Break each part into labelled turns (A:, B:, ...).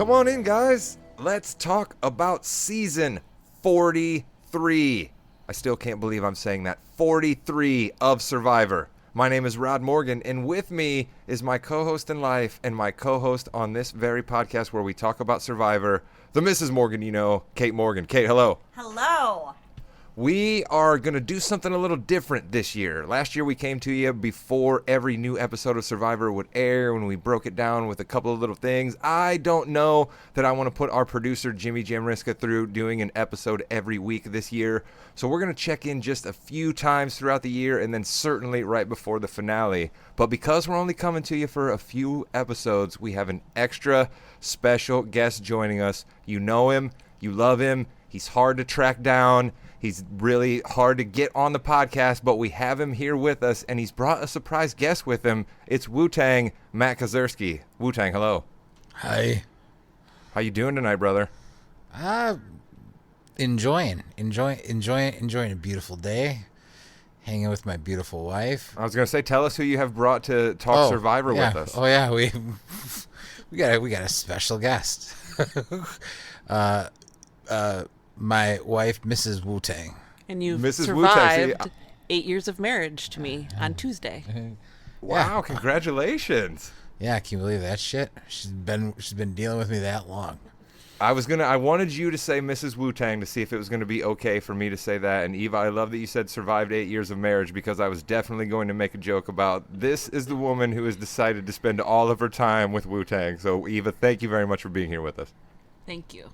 A: Come on in, guys. Let's talk about season 43. I still can't believe I'm saying that. 43 of Survivor. My name is Rod Morgan, and with me is my co-host in life and my co-host on this very podcast where we talk about Survivor, the Mrs. Morgan, you know, Kate Morgan. Kate, hello.
B: Hello.
A: We are going to do something a little different this year. Last year we came to you before every new episode of Survivor would air when we broke it down with a couple of little things. I don't know that I want to put our producer Jimmy Jamriska through doing an episode every week this year. So we're going to check in just a few times throughout the year and then certainly right before the finale. But because we're only coming to you for a few episodes, we have an extra special guest joining us. You know him. You love him. He's hard to track down. He's really hard to get on the podcast, but we have him here with us, and he's brought a surprise guest with him. It's Wu-Tang, Matt Kozerski. Wu-Tang, hello.
C: Hi.
A: How you doing tonight, brother?
C: Enjoying a beautiful day. Hanging with my beautiful wife.
A: I was gonna say, tell us who you have brought to talk Survivor
C: yeah.
A: with us.
C: Oh yeah, we got a special guest. My wife, Mrs. Wu-Tang.
B: And you've
A: Mrs.
B: survived
A: Wu-Tang,
B: 8 years of marriage to me on Tuesday.
A: Wow, congratulations.
C: Yeah, can you believe that shit? She's been dealing with me that long.
A: I wanted you to say Mrs. Wu-Tang to see if it was going to be okay for me to say that. And Eva, I love that you said survived 8 years of marriage, because I was definitely going to make a joke about this is the woman who has decided to spend all of her time with Wu-Tang. So Eva, thank you very much for being here with us.
B: Thank you.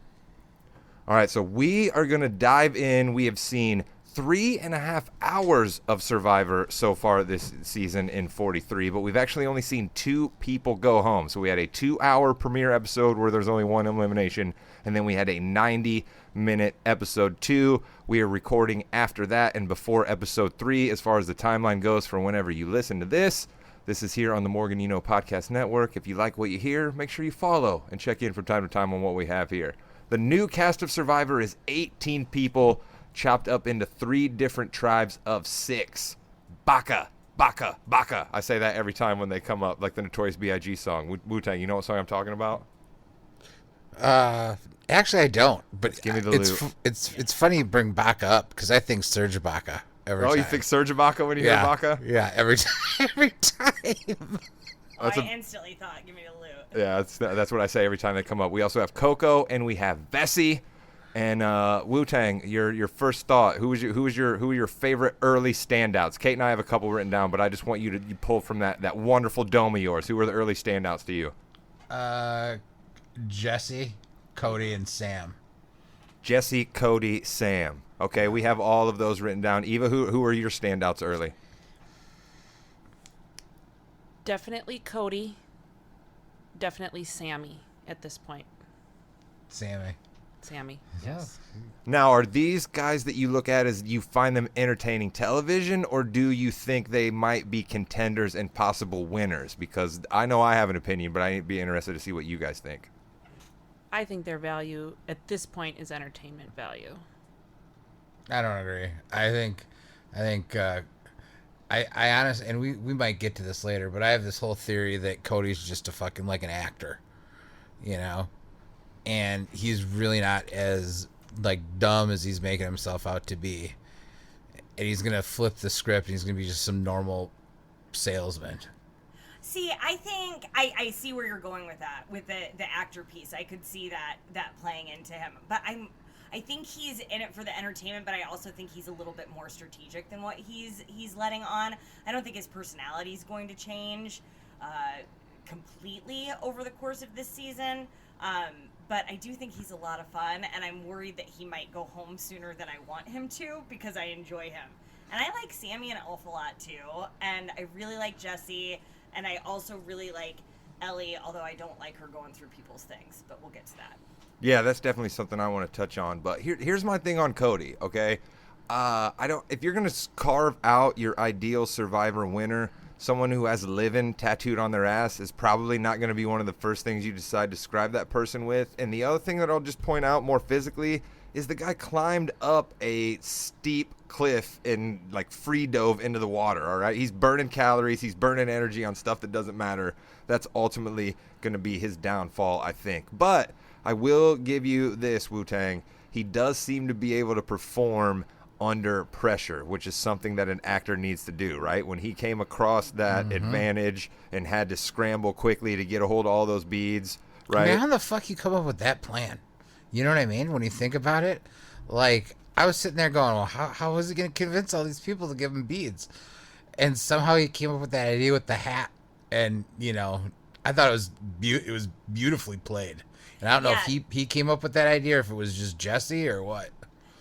A: All right, so we are going to dive in. We have seen 3.5 hours of Survivor so far this season in 43, but we've actually only seen 2 people go home. So we had a 2-hour premiere episode where there's only one elimination, and then we had a 90-minute episode 2. We are recording after that and before episode 3 as far as the timeline goes for whenever you listen to this. This is here on the Morgan Podcast Network. If you like what you hear, make sure you follow and check in from time to time on what we have here. The new cast of Survivor is 18 people chopped up into 3 different tribes of 6. Baka, Baka, Baka. I say that every time when they come up, like the Notorious B.I.G. song. Wu-Tang, you know what song I'm talking about?
C: Actually, I don't. But
A: give me the loot.
C: It's funny you bring Baka up, because I think Serge Baka every time.
A: Oh, you think Serge Baka when you hear Baka?
C: Yeah, every time.
B: I instantly thought, give me the loot.
A: Yeah, that's what I say every time they come up. We also have Coco and we have Bessie. And Wu-Tang, your first thought, who are your favorite early standouts? Kate and I have a couple written down, but I just want you to pull from that wonderful dome of yours. Who are the early standouts to you?
C: Jesse, Cody, and Sam.
A: Jesse, Cody, Sam. Okay, we have all of those written down. Eva, who are your standouts early?
B: Definitely Cody. Definitely Sammy at this point.
C: Sammy.
B: Yes.
A: Now, are these guys that you look at as you find them entertaining television, or do you think they might be contenders and possible winners? Because I know I have an opinion, but I'd be interested to see what you guys think.
B: I think their value at this point is entertainment value.
C: I don't agree. I honestly, and we might get to this later, but I have this whole theory that Cody's just a fucking like an actor, you know, and he's really not as like dumb as he's making himself out to be, and he's gonna flip the script and he's gonna be just some normal salesman.
D: See, I think I see where you're going with that, with the actor piece. I could see that playing into him, but I think he's in it for the entertainment, but I also think he's a little bit more strategic than what he's letting on. I don't think his personality is going to change completely over the course of this season, but I do think he's a lot of fun, and I'm worried that he might go home sooner than I want him to, because I enjoy him. And I like Sammy an awful lot too, and I really like Jesse, and I also really like Ellie, although I don't like her going through people's things, but we'll get to that.
A: Yeah, that's definitely something I want to touch on. But here's my thing on Cody, okay? If you're going to carve out your ideal Survivor winner, someone who has living tattooed on their ass is probably not going to be one of the first things you decide to describe that person with. And the other thing that I'll just point out more physically is the guy climbed up a steep cliff and like free dove into the water, all right? He's burning calories, he's burning energy on stuff that doesn't matter. That's ultimately going to be his downfall, I think. But I will give you this, Wu-Tang. He does seem to be able to perform under pressure, which is something that an actor needs to do, right? When he came across that advantage and had to scramble quickly to get a hold of all those beads, right?
C: I mean, how the fuck you come up with that plan? You know what I mean? When you think about it, like, I was sitting there going, well, how was he going to convince all these people to give him beads? And somehow he came up with that idea with the hat. And, you know, I thought it was beautifully played. And I don't know if he came up with that idea or if it was just Jesse or what.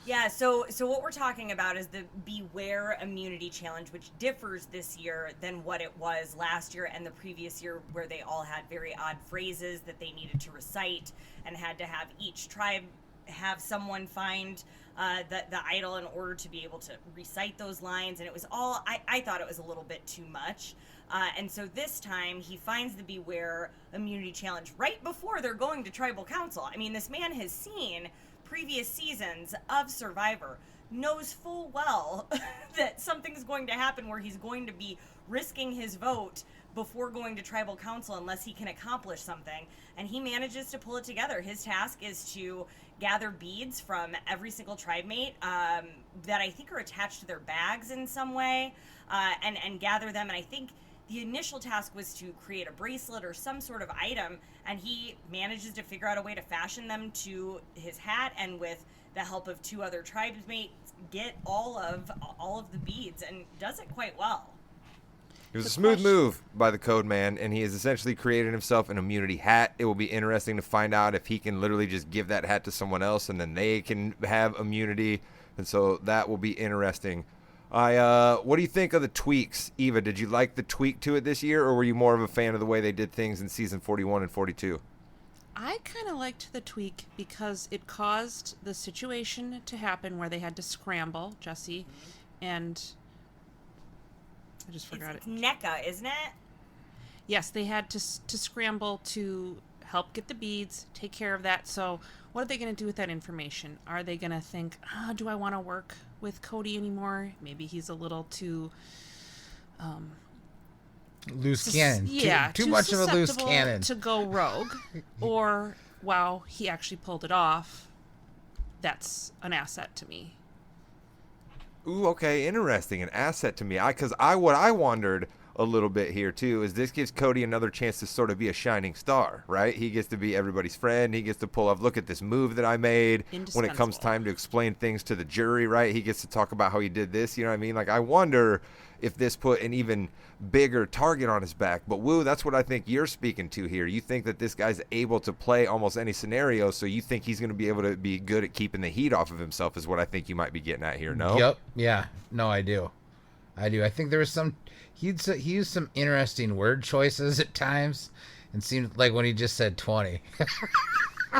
D: Yeah, so what we're talking about is the Beware Immunity Challenge, which differs this year than what it was last year and the previous year, where they all had very odd phrases that they needed to recite and had to have each tribe have someone find the idol in order to be able to recite those lines. And it was all, I thought it was a little bit too much. And so this time he finds the Beware Immunity Challenge right before they're going to tribal council. I mean, this man has seen previous seasons of Survivor, knows full well that something's going to happen where he's going to be risking his vote before going to tribal council unless he can accomplish something, and he manages to pull it together. His task is to gather beads from every single tribe mate that I think are attached to their bags in some way, and gather them. And I think the initial task was to create a bracelet or some sort of item, and he manages to figure out a way to fashion them to his hat, and with the help of 2 other tribesmates, get all of the beads, and does it quite well.
A: It was a smooth move by the Code Man, and he has essentially created himself an immunity hat. It will be interesting to find out if he can literally just give that hat to someone else, and then they can have immunity, and so that will be interesting. What do you think of the tweaks, Eva? Did you like the tweak to it this year, or were you more of a fan of the way they did things in season 41 and 42?
B: I kind of liked the tweak because it caused the situation to happen where they had to scramble, Jesse, and I just forgot
D: It's NECA, isn't it?
B: Yes, they had to scramble to help get the beads, take care of that. So what are they going to do with that information? Are they going to think, do I want to work with Cody anymore? Maybe he's a little too
C: loose cannon.
B: Yeah,
C: too much of a loose
B: susceptible
C: cannon
B: to go rogue. Or, wow, he actually pulled it off. That's an asset to me.
A: Ooh, okay, interesting. An asset to me. What I wondered a little bit here too is this gives Cody another chance to sort of be a shining star, right? He gets to be everybody's friend. He gets to pull off, look at this move that I made. When it comes time to explain things to the jury, right? He gets to talk about how he did this. You know what I mean? Like, I wonder if this put an even bigger target on his back. But Woo, that's what I think you're speaking to here. You think that this guy's able to play almost any scenario, so you think he's going to be able to be good at keeping the heat off of himself is what I think you might be getting at here, no?
C: Yep. Yeah. No, I do. I think there was some... He used some interesting word choices at times, and seemed like when he just said 20.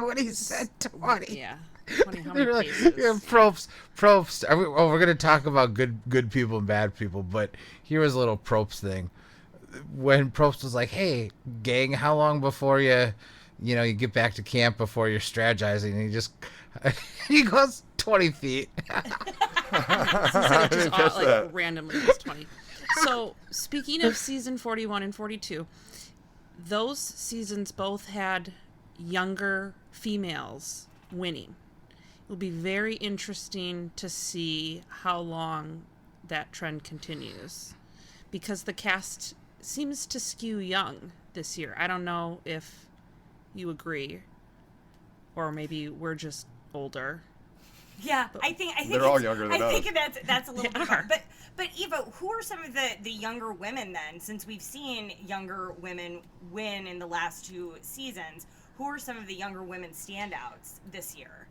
C: When he said 20.
B: Yeah. 20 how many cases?
C: Yeah, props. We're going to talk about good people and bad people, but here was a little props thing. When Probst was like, hey, gang, how long before you get back to camp before you're strategizing? And he goes 20 feet.
B: Randomly just 20. So, speaking of season 41 and 42, those seasons both had younger females winning. It will be very interesting to see how long that trend continues, because the cast seems to skew young this year. I don't know if you agree, or maybe we're just older.
D: Yeah, I think
A: they're all younger than us.
D: I think that's a little bit hard. But Eva, who are some of the younger women then? Since we've seen younger women win in the last 2 seasons, who are some of the younger women standouts this year?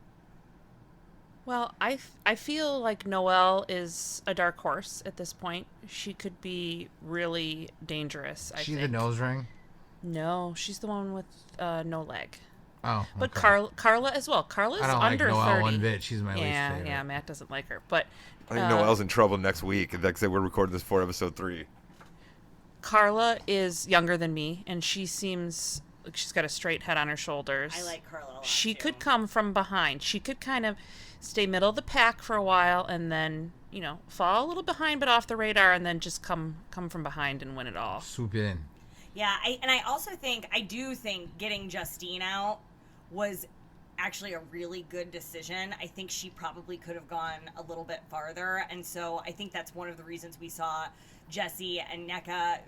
B: Well, I feel like Noelle is a dark horse at this point. She could be really dangerous. I think.
C: The nose ring?
B: No, she's the one with no leg.
C: Oh, okay.
B: But Carla as well. Carla's under 30. I don't like Noelle one
C: bit. She's my least favorite.
B: Yeah, Matt doesn't like her. But
A: I think Noelle's in trouble next week. Like I said, we're recording this for episode 3.
B: Carla is younger than me, and she seems like she's got a straight head on her shoulders.
D: I like Carla a lot,
B: She
D: too.
B: could come from behind. She could kind of stay middle of the pack for a while, and then, fall a little behind but off the radar, and then just come from behind and win it all.
C: Swoop in.
D: Yeah, I do think getting Justine out was actually a really good decision. I think she probably could have gone a little bit farther, and so I think that's one of the reasons we saw Jesse and NECA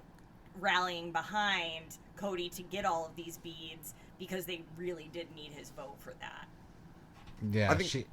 D: rallying behind Cody to get all of these beads, because they really did need his vote for that.
C: Yeah,
A: I think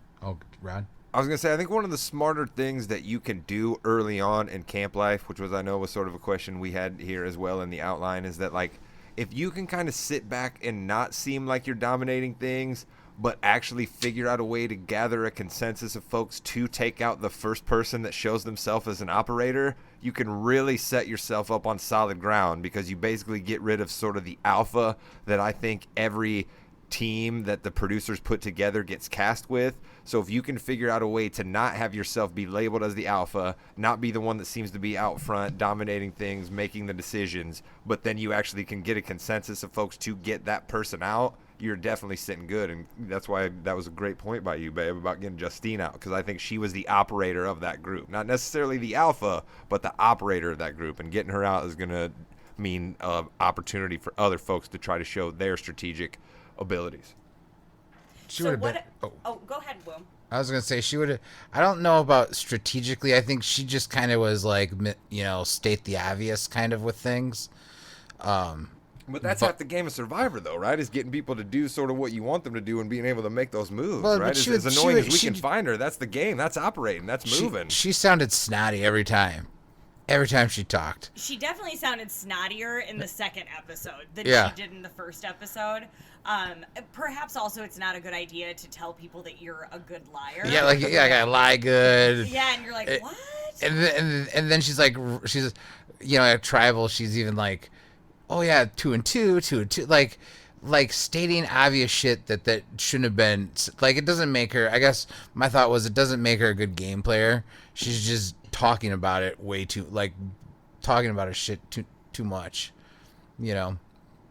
C: Rod?
A: I was going to say, I think one of the smarter things that you can do early on in camp life, which I know was sort of a question we had here as well in the outline, is that, like, if you can kind of sit back and not seem like you're dominating things, but actually figure out a way to gather a consensus of folks to take out the first person that shows themselves as an operator, you can really set yourself up on solid ground, because you basically get rid of sort of the alpha that I think every team that the producers put together gets cast with. So if you can figure out a way to not have yourself be labeled as the alpha, not be the one that seems to be out front, dominating things, making the decisions, but then you actually can get a consensus of folks to get that person out, you're definitely sitting good. And that's why that was a great point by you, babe, about getting Justine out, because I think she was the operator of that group. Not necessarily the alpha, but the operator of that group. And getting her out is going to mean opportunity for other folks to try to show their strategic abilities.
C: She
D: So
C: would have
D: what?
C: been.
D: Go ahead, Will.
C: I was gonna say she would have. I don't know about strategically. I think she just kind of was like, state the obvious kind of with things.
A: But that's half the game of Survivor, though, right? Is getting people to do sort of what you want them to do and being able to make those moves,
C: Well,
A: right?
C: but
A: As annoying as we can find her, that's the game. That's operating. That's moving.
C: She sounded snotty every time. Every time she talked.
D: She definitely sounded snottier in the second episode than
C: Yeah.
D: she did in the first episode. Perhaps also it's not a good idea to tell people that you're a good liar.
C: Yeah, like I gotta lie good.
D: Yeah, and you're like, what?
C: And then she's at tribal. She's even like, oh yeah, 2 and 2, 2 and 2, like stating obvious shit that shouldn't have been. Like, it doesn't make her. I guess my thought was it doesn't make her a good game player. She's just talking about it way too, like talking about her shit too much. Does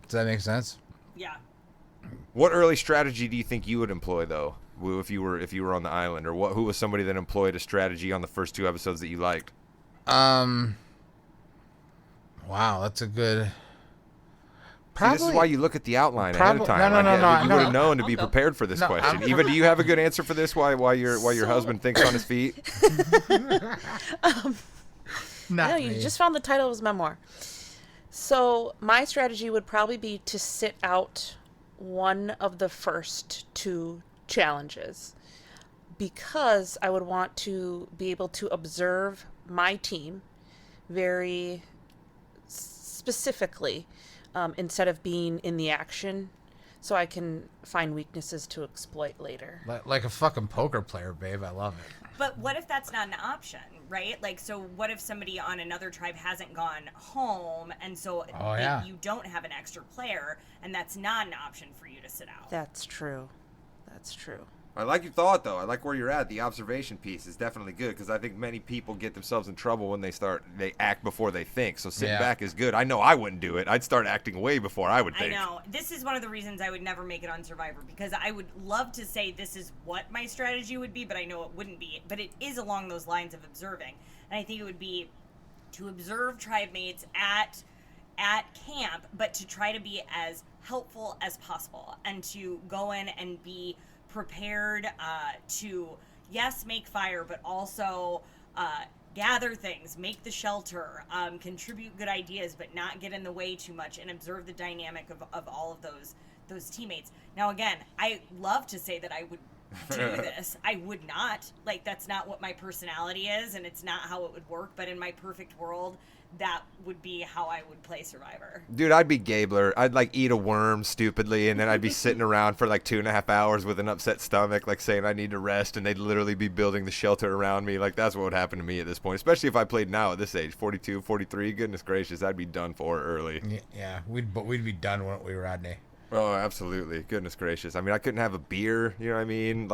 C: that make sense?
D: Yeah.
A: What early strategy do you think you would employ, though, Wu, if you were on the island, or who was somebody that employed a strategy on the first 2 episodes that you liked?
C: Wow, that's a good. Probably.
A: See, this is why you look at the outline ahead of time.
C: No.
A: You would have known to be
B: I'll go.
A: prepared for this
C: No,
A: question.
C: I'm-
A: Eva, do you have a good answer for this? Why your husband thinks on his feet?
C: Not
E: No, you
C: me.
E: just found the title of his memoir. So my strategy would probably be to sit out one of the first 2 challenges, because I would want to be able to observe my team very specifically, instead of being in the action, so I can find weaknesses to exploit later.
C: Like a fucking poker player, babe. I love it.
D: But what if that's not an option, right? Like, so what if somebody on another tribe hasn't gone home, and so you don't have an extra player, and that's not an option for you to sit out?
E: That's true. That's true.
A: I like your thought, though. I like where you're at. The observation piece is definitely good, because I think many people get themselves in trouble when they act before they think. So sitting back is good. I know I wouldn't do it. I'd start acting way before I would think.
D: I know. This is one of the reasons I would never make it on Survivor, because I would love to say this is what my strategy would be, but I know it wouldn't be. But it is along those lines of observing. And I think it would be to observe tribe mates at camp, but to try to be as helpful as possible, and to go in and be prepared to, yes, make fire, but also gather things, make the shelter, contribute good ideas, but not get in the way too much, and observe the dynamic of all of those teammates. Now, again, I love to say that I would do this. I would not. Like, that's not what my personality is, and it's not how it would work, but in my perfect world, that would be how I would play Survivor.
A: Dude, I'd be Gabler. I'd eat a worm stupidly, and then I'd be sitting around for 2.5 hours with an upset stomach, saying I need to rest, and they'd literally be building the shelter around me. That's what would happen to me at this point, especially if I played now at this age, 42, 43. Goodness gracious, I'd be done for early.
C: Yeah, we'd be done, wouldn't we, Rodney?
A: Oh, absolutely. Goodness gracious. I mean, I couldn't have a beer, you know what I mean?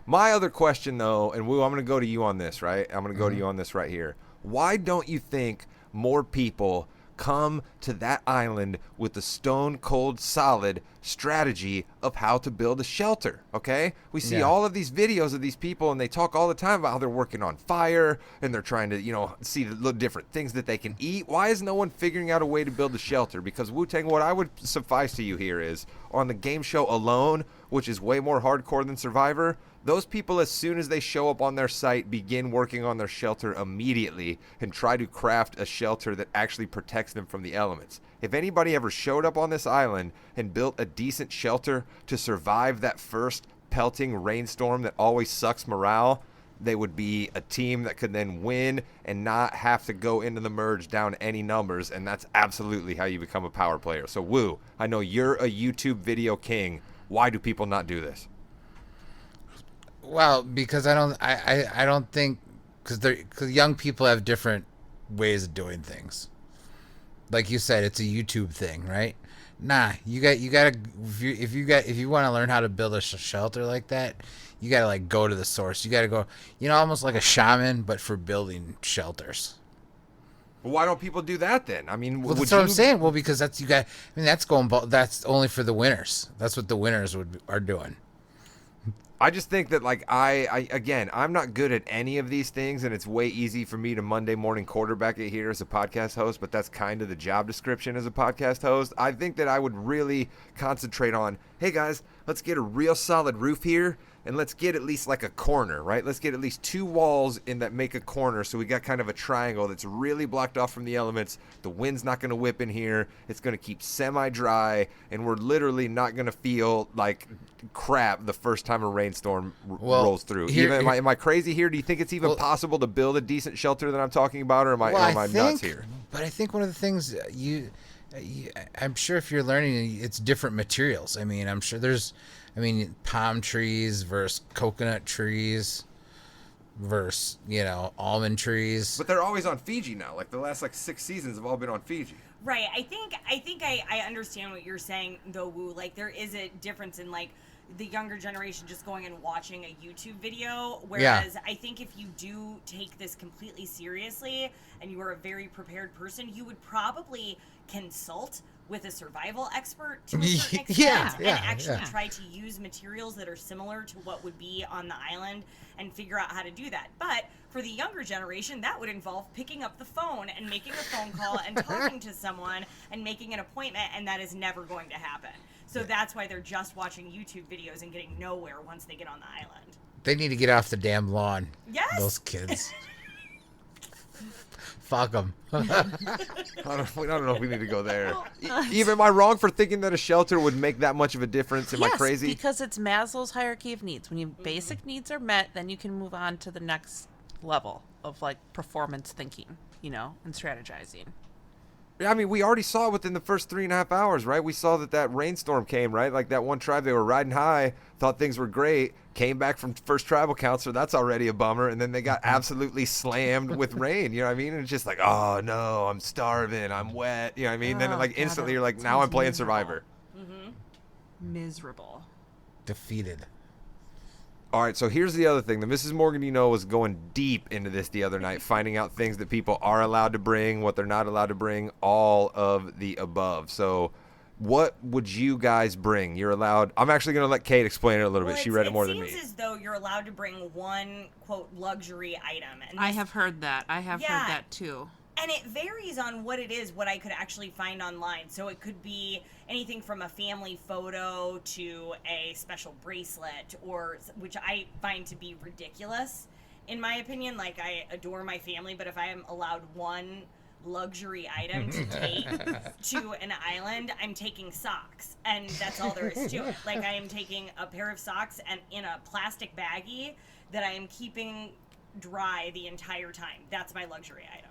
A: My other question, though, and Wu, I'm going to go to you on this, right? I'm going to go to you on this right here. Why don't you think more people come to that island with a stone cold solid strategy of how to build a shelter? Okay, we see all of these videos of these people, and they talk all the time about how they're working on fire, and they're trying to see the little different things that they can eat. Why is no one figuring out a way to build a shelter? Because Wu-Tang, what I would suffice to you here is, on the game show alone, which is way more hardcore than Survivor, those people, as soon as they show up on their site, begin working on their shelter immediately and try to craft a shelter that actually protects them from the elements. If anybody ever showed up on this island and built a decent shelter to survive that first pelting rainstorm that always sucks morale, they would be a team that could then win and not have to go into the merge down any numbers, and that's absolutely how you become a power player. So, Wu, I know you're a YouTube video king. Why do people not do this?
C: Well, because I don't think because young people have different ways of doing things. Like you said, it's a YouTube thing, right? Nah, you gotta if you want to learn how to build a shelter like that, you gotta like go to the source. You gotta go, almost like a shaman, but for building shelters.
A: Well, why don't people do that then? I mean,
C: Well, that's what I'm saying. Well, because that's that's only for the winners. That's what the winners are doing.
A: I just think that, like, I'm not good at any of these things, and it's way easy for me to Monday morning quarterback it here as a podcast host, but that's kind of the job description as a podcast host. I think that I would really concentrate on, hey, guys, let's get a real solid roof here, and let's get at least, like, a corner, right? Let's get at least 2 walls in that make a corner, so we got kind of a triangle that's really blocked off from the elements. The wind's not going to whip in here. It's going to keep semi-dry, and we're literally not going to feel like crap the first time a rainstorm rolls through. Am I crazy here? Do you think it's even possible to build a decent shelter that I'm talking about, or am I nuts here?
C: But I think one of the things I'm sure if you're learning, it's different materials. I mean, I'm sure palm trees versus coconut trees versus, almond trees.
A: But they're always on Fiji now. Like, the last 6 seasons have all been on Fiji.
D: Right. I think I understand what you're saying, though, Wu. Like, there is a difference in, like, the younger generation just going and watching a YouTube video, whereas I think if you do take this completely seriously and you are a very prepared person, you would probably consult with a survival expert to a certain extent and actually try to use materials that are similar to what would be on the island and figure out how to do that. But for the younger generation, that would involve picking up the phone and making a phone call and talking to someone and making an appointment, and that is never going to happen. So that's why they're just watching YouTube videos and getting nowhere once they get on the island.
C: They need to get off the damn lawn.
D: Yes.
C: Those kids. Fuck them.
A: I don't know if we need to go there. Even am I wrong for thinking that a shelter would make that much of a difference? Am I crazy?
E: Because it's Maslow's hierarchy of needs. When your basic needs are met, then you can move on to the next level of performance thinking, and strategizing.
A: I mean, we already saw within the first 3.5 hours, right? We saw that rainstorm came, right? Like that one tribe, they were riding high, thought things were great, came back from first tribal count, so that's already a bummer. And then they got absolutely slammed with rain, you know what I mean? And it's just like, oh no, I'm starving, I'm wet, you know what I mean? Then instantly you're like, now I'm playing Survivor.
B: Miserable.
C: Defeated.
A: All right, so here's the other thing. The Mrs. Morgan was going deep into this the other night, finding out things that people are allowed to bring, what they're not allowed to bring, all of the above. So what would you guys bring? You're allowed. I'm actually going to let Kate explain it a little bit. She read it more than me.
D: It seems as though you're allowed to bring one, quote, luxury item. And
B: I have heard that. I have heard that too.
D: And it varies on what it is, what I could actually find online. So it could be anything from a family photo to a special bracelet, which I find to be ridiculous, in my opinion. Like, I adore my family, but if I am allowed one luxury item to take to an island, I'm taking socks. And that's all there is to it. Like, I am taking a pair of socks and in a plastic baggie that I am keeping dry the entire time. That's my luxury item.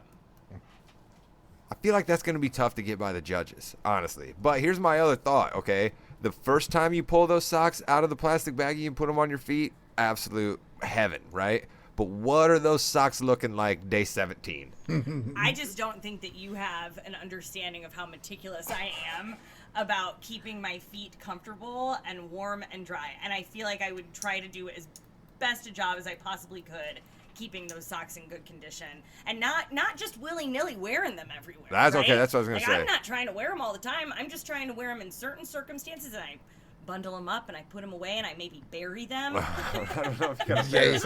A: I feel like that's going to be tough to get by the judges, honestly. But here's my other thought, okay? The first time you pull those socks out of the plastic baggie and put them on your feet, absolute heaven, right? But what are those socks looking like day 17?
D: I just don't think that you have an understanding of how meticulous I am about keeping my feet comfortable and warm and dry. And I feel like I would try to do as best a job as I possibly could keeping those socks in good condition and not just willy-nilly wearing them everywhere.
A: That's
D: right?
A: okay. That's what I was going to say.
D: I'm not trying to wear them all the time. I'm just trying to wear them in certain circumstances, and I bundle them up and I put them away and I maybe bury them.
A: I don't know if you gotta say that.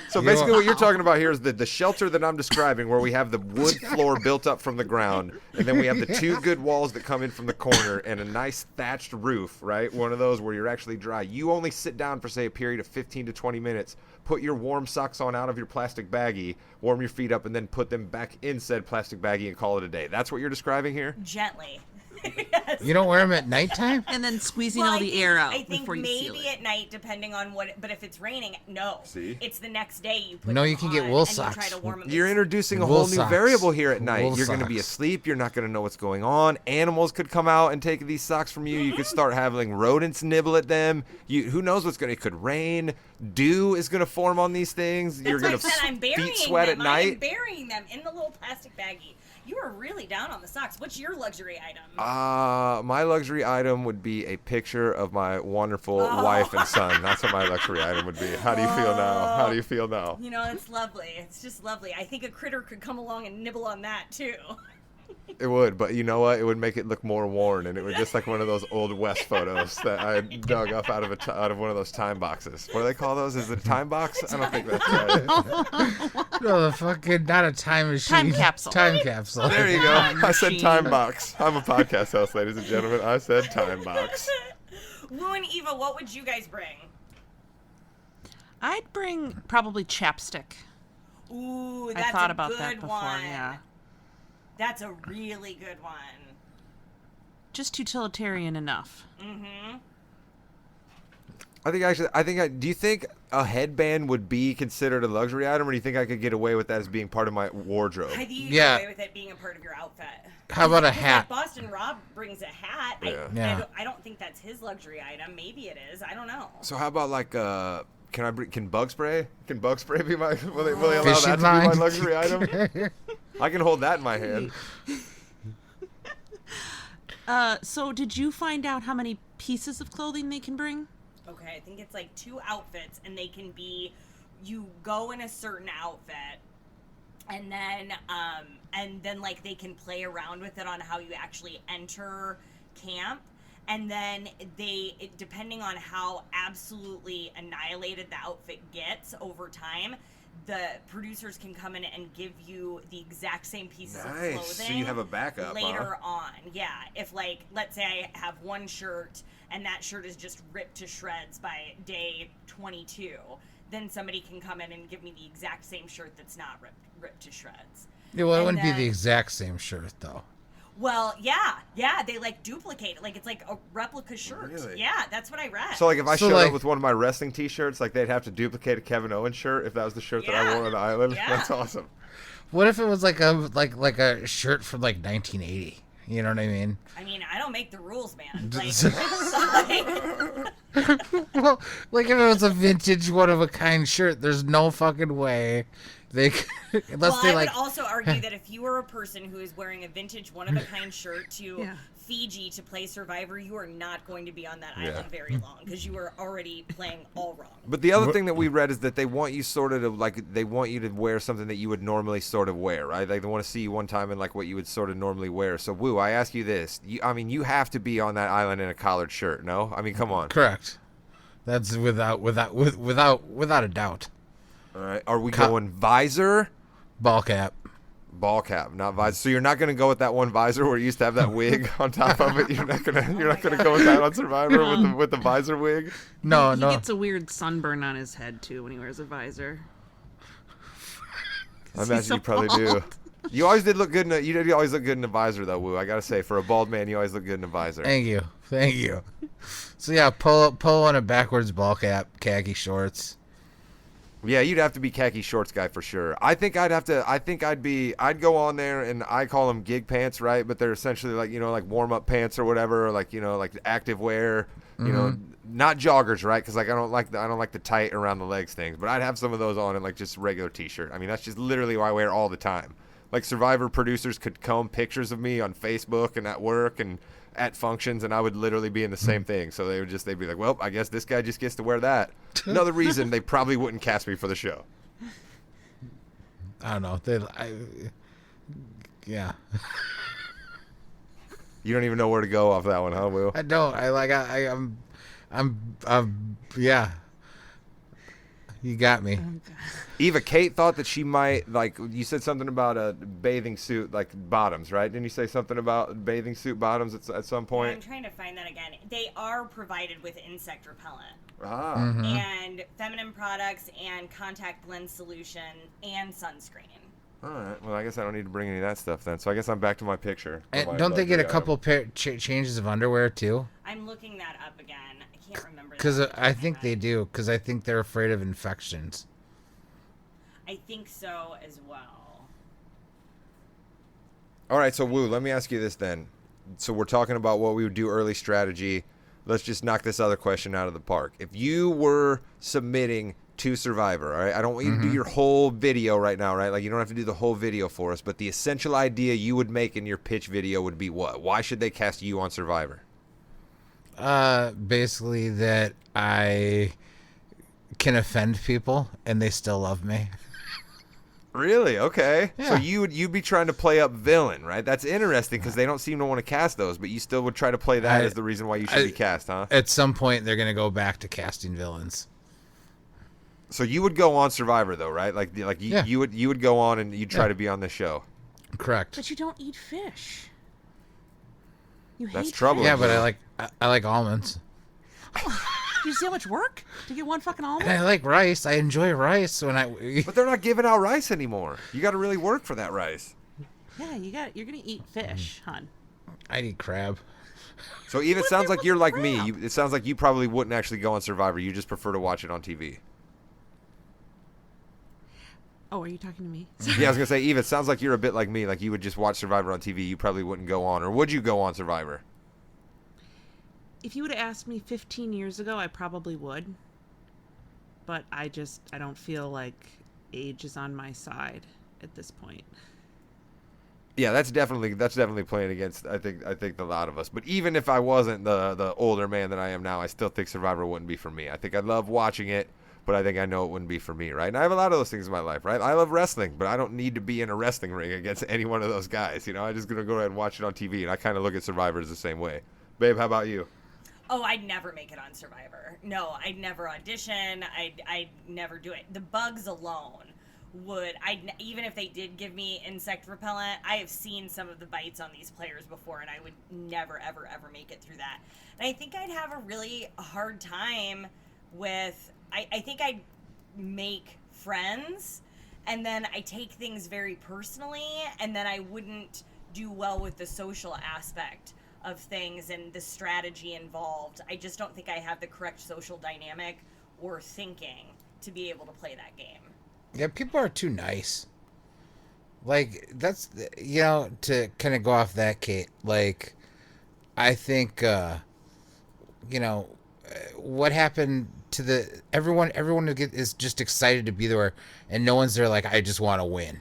A: So basically what you're talking about here is the shelter that I'm describing, where we have the wood floor built up from the ground, and then we have the 2 good walls that come in from the corner and a nice thatched roof, right? One of those where you're actually dry. You only sit down for, say, a period of 15 to 20 minutes, put your warm socks on out of your plastic baggie, warm your feet up, and then put them back in said plastic baggie and call it a day. That's what you're describing here?
D: Gently. Yes.
C: You don't wear them at nighttime?
B: And then squeezing
D: Well,
B: all the air out
D: I think
B: before you seal
D: maybe
B: it.
D: at night, depending on what. But if it's raining, no.
A: See?
D: It's the next day you put.
C: No,
D: them
C: you can get
D: on
C: wool
D: and
C: socks.
D: You try to warm them.
A: You're introducing a
C: Wool
A: whole new
C: socks.
A: variable here at night.
C: Wool
A: You're going to be
C: socks.
A: asleep. You're not going to know what's going on. Animals could come out and take these socks from you. You could start having rodents nibble at them. Who knows what's going to? It could rain. Dew is going to form on these things.
D: That's
A: You're
D: why I
A: going to
D: said I'm burying
A: feet sweat
D: them.
A: at
D: I am
A: night.
D: burying them in the little plastic baggie. You are really down on the socks. What's your luxury item?
A: My luxury item would be a picture of my wonderful wife and son. That's what my luxury item would be. How do you feel now? How do you feel now?
D: You know, it's lovely. It's just lovely. I think a critter could come along and nibble on that too.
A: It would, but you know what? It would make it look more worn, and it would just like one of those old West photos that I dug up out of one of those time boxes. What do they call those? Is it a time box? I don't think that's right.
C: No, the fucking not a time machine.
B: Time capsule.
C: Time capsule.
A: There you go.
B: Time
A: I said
B: machine.
A: time box. I'm a podcast host, ladies and gentlemen. I said time box.
D: Wu and Eva, what would you guys bring?
B: I'd bring probably chapstick.
D: Ooh,
B: I
D: that's
B: thought
D: a
B: about
D: good
B: that before,
D: one.
B: yeah.
D: That's a really good one.
B: Just utilitarian enough.
D: Mm-hmm.
A: Do you think a headband would be considered a luxury item, or do you think I could get away with that as being part of my wardrobe?
D: I think you
C: Yeah.
D: get away with it being a part of your outfit.
C: How about a
D: Because,
C: hat?
D: Like Boston Rob brings a hat.
A: Yeah.
C: Yeah.
D: I don't think that's his luxury item. Maybe it is. I don't know.
A: So how about like can bug spray? Can bug spray be my? Will they allow
C: Fishing
A: that to
C: line?
A: be my luxury item? I can hold that in my hand.
B: So did you find out how many pieces of clothing they can bring?
D: Okay, I think it's like 2 outfits, and they can be. You go in a certain outfit, and then like they can play around with it on how you actually enter camp. And then depending on how absolutely annihilated the outfit gets over time, the producers can come in and give you the exact same pieces of
A: Nice.
D: clothing.
A: So you have a backup,
D: later on. Yeah, if like let's say I have one shirt and that shirt is just ripped to shreds by day 22, then somebody can come in and give me the exact same shirt that's not ripped to shreds.
C: Yeah, well, it
D: And
C: wouldn't be
D: then-
C: the exact same shirt though.
D: Well, yeah, they like duplicate it, like it's like a replica shirt.
A: Really?
D: Yeah, that's what I read.
A: So like if I
C: So,
A: showed
C: like-
A: up with one of my wrestling T-shirts, like they'd have to duplicate a Kevin Owens shirt if that was the shirt that I
D: Yeah.
A: wore on the island.
D: Yeah.
A: That's awesome.
C: What if it was like a shirt from like 1980? You know what I mean?
D: I mean, I don't make the rules, man. Like,
C: So- Well, like if it was a vintage, one of a kind shirt, there's no fucking way they could, unless
D: well,
C: they
D: I
C: like.
D: would also argue that if you were a person who is wearing a vintage one-of-a-kind shirt to
B: Yeah.
D: Fiji to play Survivor, you are not going to be on that
A: Yeah.
D: island very long because you are already playing all wrong.
A: But the other thing that we read is that they want you they want you to wear something that you would normally sort of wear, right? Like they want to see you one time in like what you would sort of normally wear. So Wu, I ask you this: you have to be on that island in a collared shirt, no? I mean, come on.
C: Correct. That's without a doubt.
A: All right, are we going visor?
C: Ball cap.
A: Ball cap, not visor. So you're not going to go with that one visor where you used to have that wig on top of it. You're not gonna go with that on Survivor with the visor wig.
C: No,
B: He
C: no.
B: gets a weird sunburn on his head too when he wears a visor.
A: I
B: 'Cause
A: imagine
B: he's so
A: you probably do.
B: bald.
A: You always did look good you did always look good in a visor though, Wu. I gotta say, for a bald man, you always look good in a visor.
C: Thank you. So yeah, pull on a backwards ball cap, khaki shorts.
A: Yeah, you'd have to be khaki shorts guy for sure. I'd go on there and I call them gig pants, right? But they're essentially like, like warm up pants or whatever, or like, like active wear, not joggers, right? Cause like, I don't like the tight around the legs things, but I'd have some of those on and like just regular t-shirt. I mean, that's just literally what I wear all the time. Like Survivor producers could comb pictures of me on Facebook and at work and at functions, and I would literally be in the same thing. So they'd be like, well, I guess this guy just gets to wear that. Another reason they probably wouldn't cast me for the show.
C: I don't know. Yeah.
A: You don't even know where to go off that one, huh, Will?
C: I don't. I'm Yeah. You got me.
A: Eva, Kate thought that she might, like, you said something about a bathing suit, like bottoms, right? Didn't you say something about bathing suit bottoms at some
D: I'm
A: point?
D: trying to find that again. They are provided with insect repellent
A: Ah.
D: and feminine products and contact lens solution and sunscreen.
A: All right. Well, I guess I don't need to bring any of that stuff then. So I guess I'm back to my picture.
C: And
A: My
C: don't they get a
A: luxury
C: couple changes of underwear too?
D: I'm looking that up again. I can't remember.
C: Because
D: that off the top
C: I
D: of my
C: think they
D: head.
C: do. Because I think they're afraid of infections.
D: I think so as well.
A: All right, so Wu, let me ask you this then. So we're talking about what we would do early strategy. Let's just knock this other question out of the park. If you were submitting to Survivor, all right? I don't want you to do your whole video right now, right? Like, you don't have to do the whole video for us, but the essential idea you would make in your pitch video would be what? Why should they cast you on Survivor?
C: Basically that I can offend people and they still love me.
A: Really? Okay. So
C: Yeah.
A: you'd be trying to play up villain, right? That's interesting because they don't seem to want to cast those, but you still would try to play that as the reason why you should be cast, huh?
C: At some point, they're going to go back to casting villains.
A: So you would go on Survivor though, right? Like
C: Yeah.
A: you would go on and you'd try
C: Yeah.
A: to be on this show.
C: Correct.
B: But you don't eat fish. You
A: That's
B: hate
A: trouble.
B: fish.
C: Yeah, but I like almonds.
B: Do you see how much work to get one fucking
C: And
B: almond?
C: I like rice. I enjoy rice when
A: But they're not giving out rice anymore. You got to really work for that rice.
B: Yeah, you're gonna eat fish, hon.
C: I eat crab.
A: So Eve, it sounds like you're like me.
B: crap?
A: It sounds like you probably wouldn't actually go on Survivor. You just prefer to watch it on TV.
B: Oh, are you talking to me?
A: Yeah, I was gonna say, Eve, it sounds like you're a bit like me. Like you would just watch Survivor on TV. You probably wouldn't go on, or would you go on Survivor?
B: If you would have asked me 15 years ago, I probably would. But I don't feel like age is on my side at this point.
A: Yeah, that's definitely playing against. I think a lot of us. But even if I wasn't the older man that I am now, I still think Survivor wouldn't be for me. I think I love watching it, but I think I know it wouldn't be for me, right? And I have a lot of those things in my life, right? I love wrestling, but I don't need to be in a wrestling ring against any one of those guys. You know, I'm just gonna go ahead and watch it on TV, and I kind of look at Survivor as the same way. Babe, how about you?
D: Oh, I'd never make it on Survivor. No, I'd never audition. I'd never do it. The bugs alone would. Even if they did give me insect repellent, I have seen some of the bites on these players before, and I would never, ever, ever make it through that. And I think I'd have a really hard time with. I think I'd make friends, and then I take things very personally, and then I wouldn't do well with the social aspect of things and the strategy involved. I just don't think I have the correct social dynamic or thinking to be able to play that game.
C: Yeah, people are too nice. Like, that's, to kind of go off that, Kate, like, I think, what happened to everyone is just excited to be there, and no one's there like, I just want to win.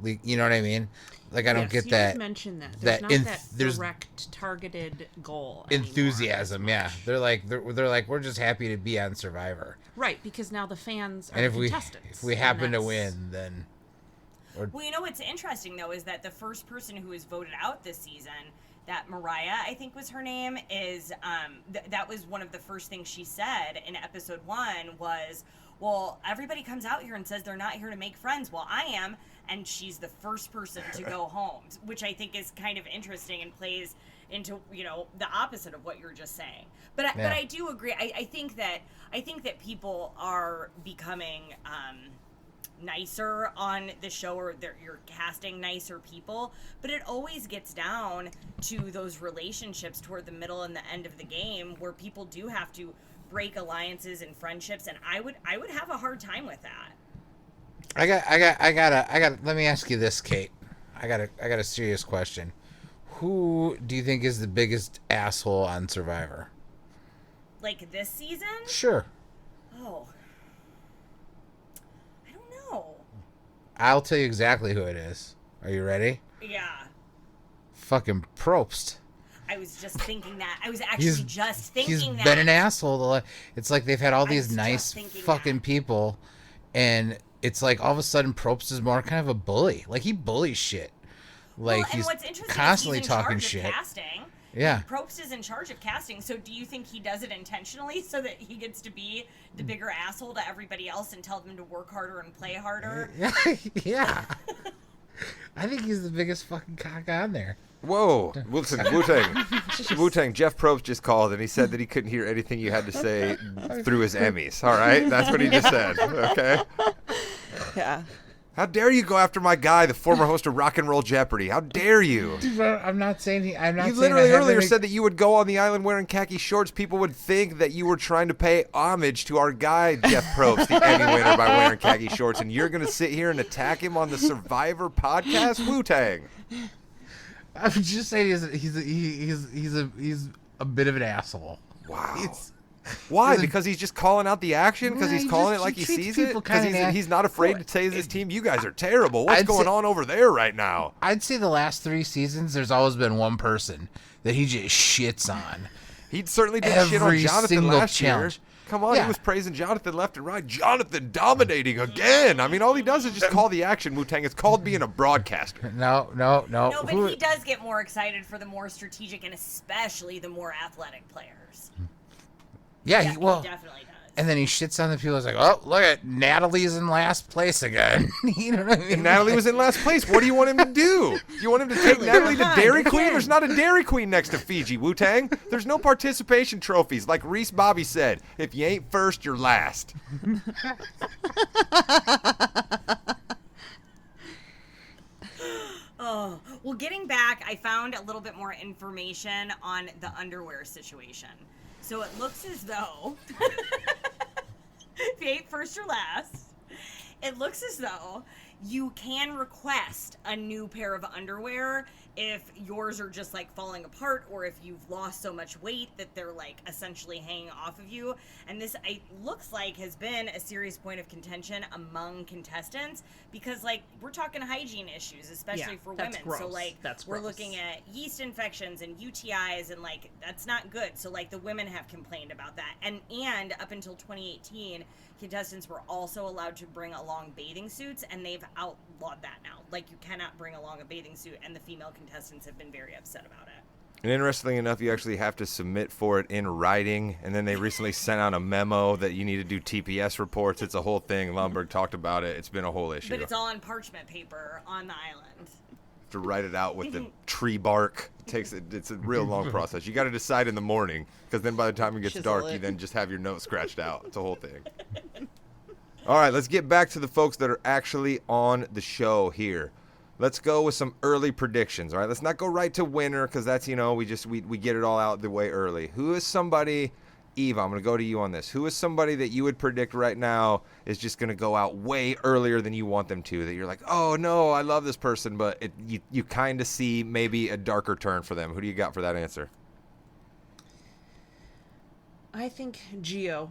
C: Like, you know what I mean? Like, I don't get
B: you
C: that.
B: Just mentioned that. There's not that
C: there's
B: direct, targeted goal anymore
C: enthusiasm,
B: as
C: yeah.
B: much.
C: They're like, we're just happy to be on Survivor.
B: Right, because now the fans are
C: And
B: contestants.
C: if we
B: and
C: happen to
B: that's-
C: win, then
D: Well, what's interesting, though, is that the first person who was voted out this season, that Mariah, I think was her name, is that was one of the first things she said in episode 1 was, well, everybody comes out here and says they're not here to make friends. Well, I am, and she's the first person to go home, which I think is kind of interesting and plays into the opposite of what you're just saying. But I do agree. I think that people are becoming nicer on the show, or you're casting nicer people, but it always gets down to those relationships toward the middle and the end of the game where people do have to break alliances and friendships, and I would have a hard time with that.
C: I got let me ask you this, Kate. I got a serious question. Who do you think is the biggest asshole on Survivor?
D: Like this season?
C: Sure.
D: Oh. I don't know.
C: I'll tell you exactly who it is. Are you ready?
D: Yeah.
C: Fucking Probst.
D: I was just thinking that. I was actually just thinking
C: He's
D: that.
C: been an asshole. It's like they've had all these
D: was
C: nice
D: just thinking
C: fucking
D: that.
C: people, and it's like all of a sudden Probst is more kind of a bully. Like, he bullies shit. Like,
D: Well, and
C: he's
D: what's interesting
C: constantly
D: is he's in
C: talking
D: charge
C: shit.
D: of casting.
C: Yeah.
D: Probst is in charge of casting, so do you think he does it intentionally so that he gets to be the bigger asshole to everybody else and tell them to work harder and play harder?
C: Yeah. I think he's the biggest fucking cock on there.
A: Whoa, Wilson, Wu-Tang, Jeff Probst just called, and he said that he couldn't hear anything you had to say through his Emmys, all right? That's what he just said, okay?
E: Yeah.
A: How dare you go after my guy, the former host of Rock and Roll Jeopardy? How dare you?
C: I'm not saying I'm not
A: You
C: saying
A: literally
C: I have
A: earlier
C: any-
A: said that you would go on the island wearing khaki shorts. People would think that you were trying to pay homage to our guy, Jeff Probst, the Emmy winner, by wearing khaki shorts, and you're going to sit here and attack him on the Survivor podcast? Wu-Tang.
C: I'm just saying he's a bit of an asshole.
A: Wow.
C: He's-
A: Why?
C: He's a-
A: Because he's just calling out the action? Because
C: Well,
A: he's
C: he
A: calling
C: just-
A: it like
C: he
A: he
C: treats
A: sees it?
C: people
A: Because
C: kinda
A: he's not afraid to say his team, you guys are terrible. What's
C: I'd
A: going
C: say-
A: on over there right now?
C: I'd say the last 3 seasons, there's always been one person that he just shits on.
A: He certainly did shit on
C: Every
A: Jonathan
C: single
A: last
C: challenge.
A: year. Come on, he
C: Yeah.
A: was praising Jonathan left and right. Jonathan dominating again. I mean, all he does is just call the action, Wu-Tang. It's called being a broadcaster.
C: No.
D: No, but
C: Who-
D: he does get more excited for the more strategic and especially the more athletic players.
C: Yeah,
D: Yeah,
C: he, well,
D: he definitely does.
C: and then he shits on the people. He's like, oh, look at Natalie's in last place again. You know what I mean?
A: And Natalie was in last place. What do you want him to do? Do you want him to take Natalie to Dairy Queen? There's not a Dairy Queen next to Fiji, Wu-Tang. There's no participation trophies. Like Reese Bobby said, if you ain't first, you're last.
D: Oh, well, getting back, I found a little bit more information on the underwear situation. So it looks as though, if you ain't first or last, it looks as though you can request a new pair of underwear if yours are just like falling apart or if you've lost so much weight that they're like essentially hanging off of you. And this looks like has been a serious point of contention among contestants because like we're talking hygiene issues, especially
B: Yeah,
D: for
B: that's
D: women. So
B: gross.
D: like
B: That's
D: we're
B: gross.
D: looking at yeast infections and UTIs and like that's not good. So like the women have complained about that. And up until 2018, contestants were also allowed to bring along bathing suits and they've outlawed that now. Like you cannot bring along a bathing suit and the female contestants have been very upset about it.
A: And interestingly enough, you actually have to submit for it in writing. And then they recently sent out a memo that you need to do TPS reports. It's a whole thing. Lomberg talked about it. It's been a whole issue.
D: But it's all on parchment paper on the island.
A: To write it out with the tree bark. It's a real long process. You got to decide in the morning because then by the time it gets
E: Chisel
A: dark,
E: it.
A: you then just have your note scratched out. It's a whole thing. All right, let's get back to the folks that are actually on the show here. Let's go with some early predictions. All right, let's not go right to winner because that's, we get it all out the way early. Who is somebody, Eva, I'm going to go to you on this. Who is somebody that you would predict right now is just going to go out way earlier than you want them to? That you're like, oh no, I love this person, but you kind of see maybe a darker turn for them. Who do you got for that answer?
E: I think Gio.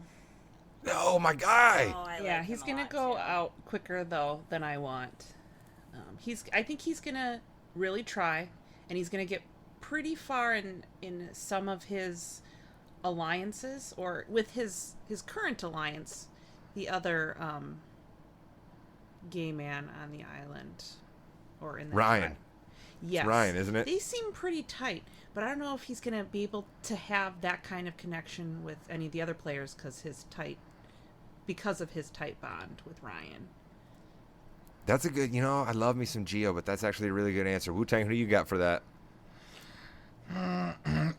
A: Oh, my guy.
D: Oh, I
E: Yeah,
D: like
E: he's
D: him a
E: gonna
D: lot,
E: go
D: too.
E: out quicker though than I want. I think he's gonna really try, and he's gonna get pretty far in some of his alliances, or with his current alliance, the other gay man on the island, or in the
A: Ryan.
E: Yes,
A: Ryan, isn't it?
E: They seem pretty tight, but I don't know if he's gonna be able to have that kind of connection with any of the other players because of his tight bond with Ryan.
A: That's a good, I love me some Gio, but that's actually a really good answer. Wu-Tang, who do you got for that?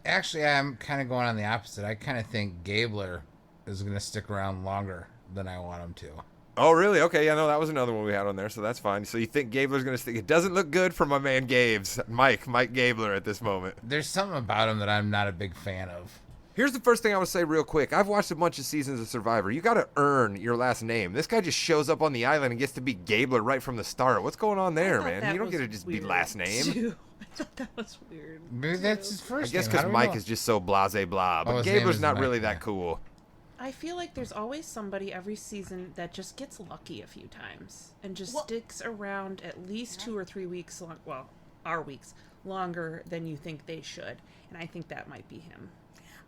C: Actually, I'm kind of going on the opposite. I kind of think Gabler is going to stick around longer than I want him to.
A: Oh, really? Okay, yeah, no, that was another one we had on there, so that's fine. So you think Gabler's going to stick? It doesn't look good for my man Gabe's, Mike Gabler at this moment.
C: There's something about him that I'm not a big fan of.
A: Here's the first thing I would say real quick. I've watched a bunch of seasons of Survivor. You got to earn your last name. This guy just shows up on the island and gets to be Gabler right from the start. What's going on there,
E: I thought
A: man?
E: that
A: You don't
E: was
A: get to just be
E: weird,
A: last name.
E: too. I thought that was weird.
C: Maybe that's his
A: I
C: first
A: guess
C: name.
A: because
C: How do we
A: Mike
C: know?
A: is just so blase blah, but
C: his name
A: Gabler's
C: is
A: not
C: Mike,
A: really
C: yeah.
A: that cool.
E: I feel like there's always somebody every season that just gets lucky a few times and just
D: Well-
E: sticks around at least 2 or 3 weeks long. Well, our weeks longer than you think they should, and I think that might be him.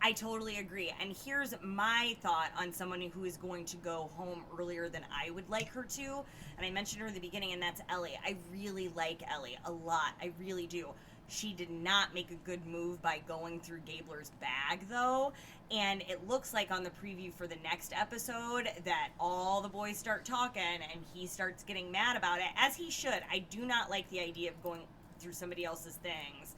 D: I totally agree. And here's my thought on someone who is going to go home earlier than I would like her to. And I mentioned her in the beginning, and that's Ellie. I really like Ellie a lot. I really do. she did not make a good move by going through Gabler's bag, though. And it looks like on the preview for the next episode that all the boys start talking and he starts getting mad about it, as he should. I do not like the idea of going through somebody else's things.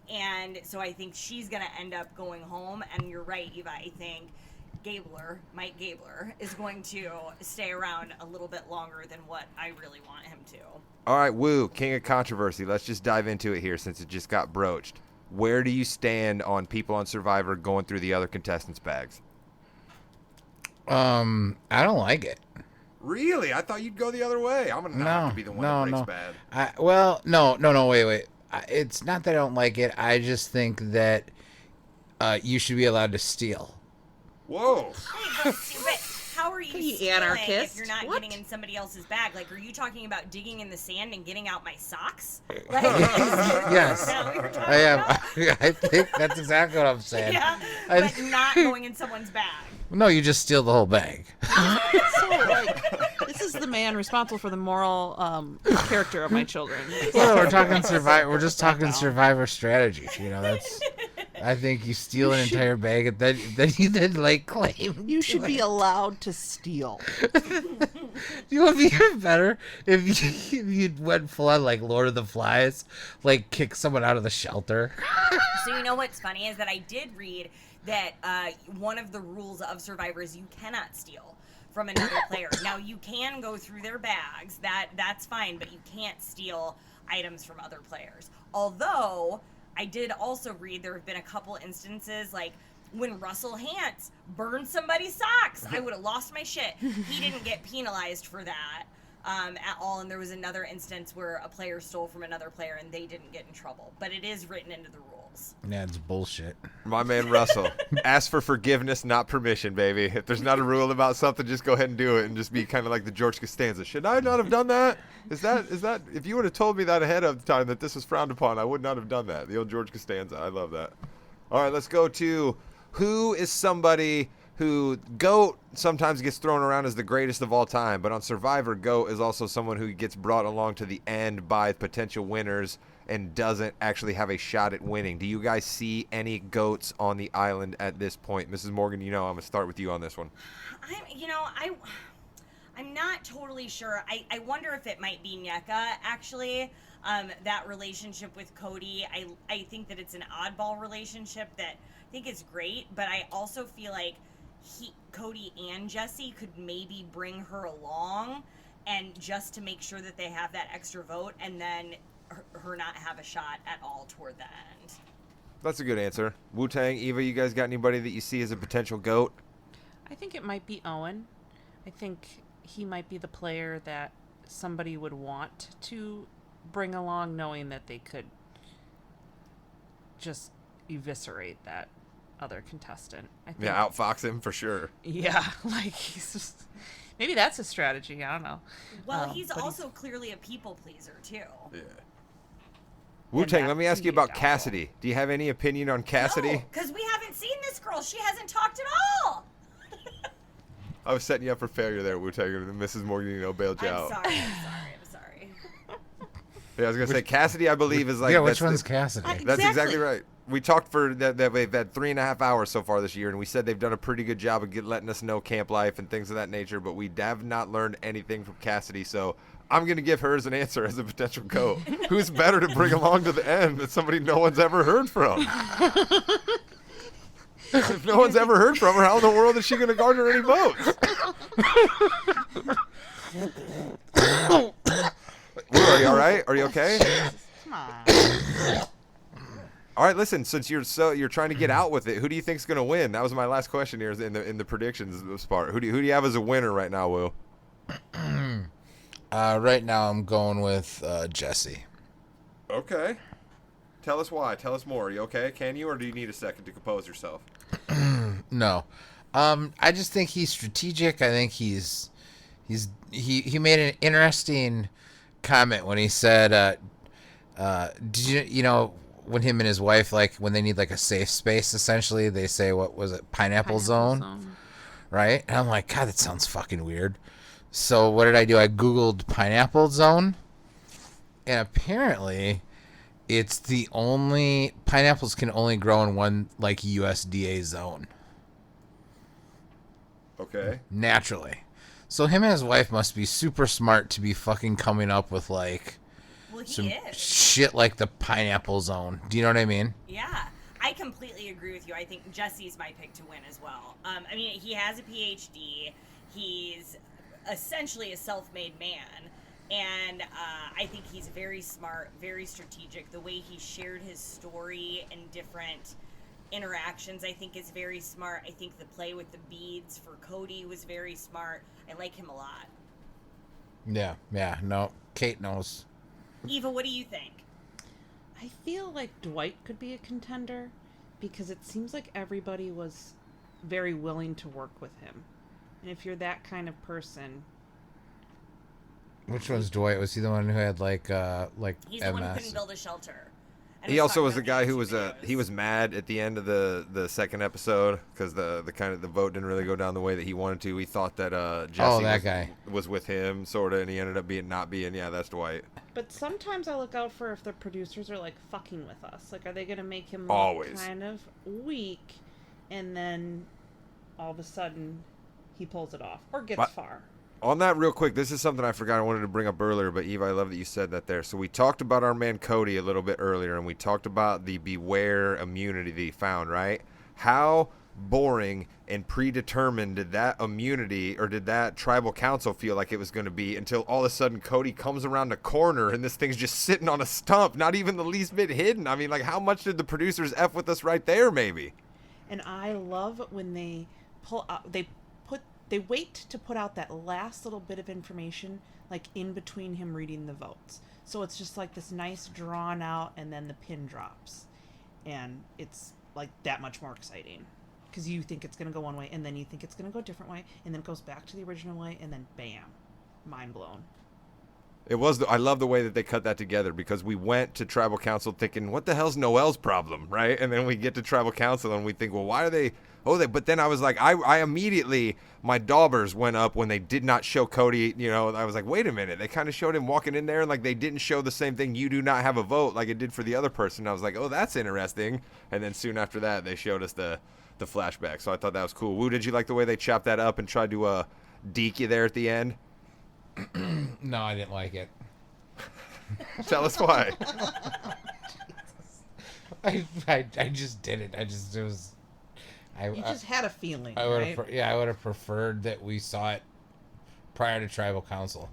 D: And so I think she's going to end up going home. And you're right, Eva. I think Mike Gabler, is going to stay around a little bit longer than what I really want him to.
A: All right, Wu, king of controversy. Let's just dive into it here since it just got broached. Where do you stand on people on Survivor going through the other contestants' bags?
C: I don't like it.
A: Really? I thought you'd go the other way. I'm gonna have to be the one that breaks bad.
C: No, wait. It's not that I don't like it. I just think that you should be allowed to steal.
A: Whoa.
D: But how are you stealing
E: anarchist?
D: if you're not getting in somebody else's bag? Like, are you talking about digging in the sand and getting out my socks? Like,
C: Yes,
D: is that what you're talking
C: I am.
D: about?
C: I think that's exactly what I'm saying.
D: Yeah,
C: I-
D: but not going in someone's bag.
C: No, you just steal the whole bag.
B: So, like, this is the man responsible for the moral character of my children.
C: Well, we're talking Survivor. We're just talking Survivor strategy. You know, that's. I think you steal an entire bag and then you like claim.
F: You should be allowed to steal.
C: You would be even better if you went full on like Lord of the Flies, like kick someone out of the shelter.
D: So you know what's funny is that I did read that one of the rules of Survivor is you cannot steal from another player. Now you can go through their bags, that's fine, but you can't steal items from other players. Although I did also read there have been a couple instances like when Russell Hantz burned somebody's socks. I would have lost my shit. He didn't get penalized for that at all. And there was another instance where a player stole from another player and they didn't get in trouble. But it is written into the rules.
C: Yeah, it's bullshit.
A: My man Russell, ask for forgiveness, not permission, baby. If there's not a rule about something, just go ahead and do it and just be kind of like the George Costanza. Should I not have done that? Is that if you would have told me that ahead of time that this was frowned upon, I would not have done that. The old George Costanza. I love that. All right, let's go to who is somebody who GOAT sometimes gets thrown around as the greatest of all time, but on Survivor, GOAT is also someone who gets brought along to the end by potential winners and doesn't actually have a shot at winning. Do you guys see any GOATs on the island at this point? Mrs. Morgan, I'm going to start with you on this one.
D: I'm not totally sure. I wonder if it might be Nneka, actually. That relationship with Cody, I think that it's an oddball relationship that I think is great, but I also feel like Cody and Jesse could maybe bring her along and just to make sure that they have that extra vote and then her not have a shot at all toward the end.
A: That's a good answer. Wu-Tang, Eva, you guys got anybody that you see as a potential GOAT?
B: I think it might be Owen. I think he might be the player that somebody would want to bring along, knowing that they could just eviscerate that other contestant. I think,
A: Yeah, outfox him for sure.
B: yeah, like he's just, maybe that's a strategy. I don't know.
D: Well, he's
B: but
D: also clearly a people pleaser, too.
A: Yeah. Wu-Tang,
B: that
A: let me ask
B: can
A: you
B: be
A: about
B: doubtful.
A: Cassidy. Do you have any opinion on Cassidy?
D: Because we haven't seen this girl. She hasn't talked at all.
A: I was setting you up for failure there, Wu-Tang, and Mrs. Morgan, bailed you
D: I'm
A: out.
D: sorry.
A: Yeah, I was going to say, Cassidy, I believe, is like...
C: Yeah, which
A: that's
C: one's
A: the-
C: Cassidy?
A: That's exactly right. We talked for that they've had 3.5 hours so far this year, and we said they've done a pretty good job of letting us know camp life and things of that nature, but we have not learned anything from Cassidy, so I'm going to give her as an answer as a potential GOAT. Who's better to bring along to the end than somebody no one's ever heard from? If no one's ever heard from her, how in the world is she going to garner any votes? Are you all right? Are you okay?
F: Come on.
A: All right, listen. Since you're trying to get out with it, who do you think's going to win? That was my last question here in the predictions part. Who do you have as a winner right now, Will?
C: Right now, I'm going with Jesse.
A: Okay. Tell us why. Tell us more. Are you okay? Can you, or do you need a second to compose yourself?
C: No, I just think he's strategic. I think he made an interesting comment when he said, "Did you know when him and his wife when they need a safe space? Essentially, they say what was it, pineapple zone, right?" And I'm like, God, that sounds fucking weird. So what did I do? I googled pineapple zone, and apparently It's the only pineapples can only grow in one like USDA zone
A: Okay.
C: naturally. So him and his wife must be super smart to be fucking coming up with like
D: Well, he
C: some
D: is.
C: shit like the pineapple zone. Do you know what I mean?
D: Yeah, I completely agree with you. I think Jesse's my pick to win as well. I mean, he has a PhD. He's essentially a self-made man. And I think he's very smart, very strategic. The way he shared his story and different interactions, I think, is very smart. I think the play with the beads for Cody was very smart. I like him a lot.
C: Yeah. No, Kate knows.
D: Eva, what do you think?
B: I feel like Dwight could be a contender because it seems like everybody was very willing to work with him. And if you're that kind of person,
C: Which one's Dwight? Was he the one who had like
D: He's the one who
C: MS?
D: couldn't build a shelter. And
A: He also
D: talking
A: was the
D: about
A: guy who
D: getting
A: was
D: superheroes.
A: he was mad at the end of the second episode because the vote didn't really go down the way that he wanted to. He thought that Jesse
C: that guy.
A: was with him sort of, and he ended up not being. Yeah, that's Dwight.
B: but sometimes I look out for if the producers are like fucking with us. Like, are they going to make him look
A: Always.
B: kind of weak, and then all of a sudden he pulls it off or gets
A: But-
B: far?
A: On that, real quick, this is something I forgot I wanted to bring up earlier, but Eva, I love that you said that there. So we talked about our man Cody a little bit earlier, and we talked about the beware immunity that he found, right? How boring and predetermined did that immunity or did that tribal council feel like it was going to be until all of a sudden Cody comes around the corner and this thing's just sitting on a stump, not even the least bit hidden. I mean, like, how much did the producers F with us right there, maybe?
B: And I love when they pull out, they wait to put out that last little bit of information, like in between him reading the votes. So it's just like this nice drawn out, and then the pin drops, and it's like that much more exciting because you think it's going to go one way, and then you think it's going to go a different way, and then it goes back to the original way, and then bam, mind blown.
A: It was. I love the way that they cut that together because we went to tribal council thinking, "What the hell's Noel's problem?" Right? And then we get to tribal council and we think, "Well, why are they?" But then I was like, I immediately my daubers went up when they did not show Cody. You know, I was like, wait a minute. They kind of showed him walking in there and like they didn't show the same thing. You do not have a vote like it did for the other person. I was like, oh, that's interesting. And then soon after that, they showed us the flashback. So I thought that was cool. Woo, did you like the way they chopped that up and tried to deke you there at the end?
C: No, I didn't like it.
A: Tell us why.
C: I just didn't. It was.
B: You just had a feeling,
C: I would
B: right?
C: have. I would have preferred that we saw it prior to tribal council.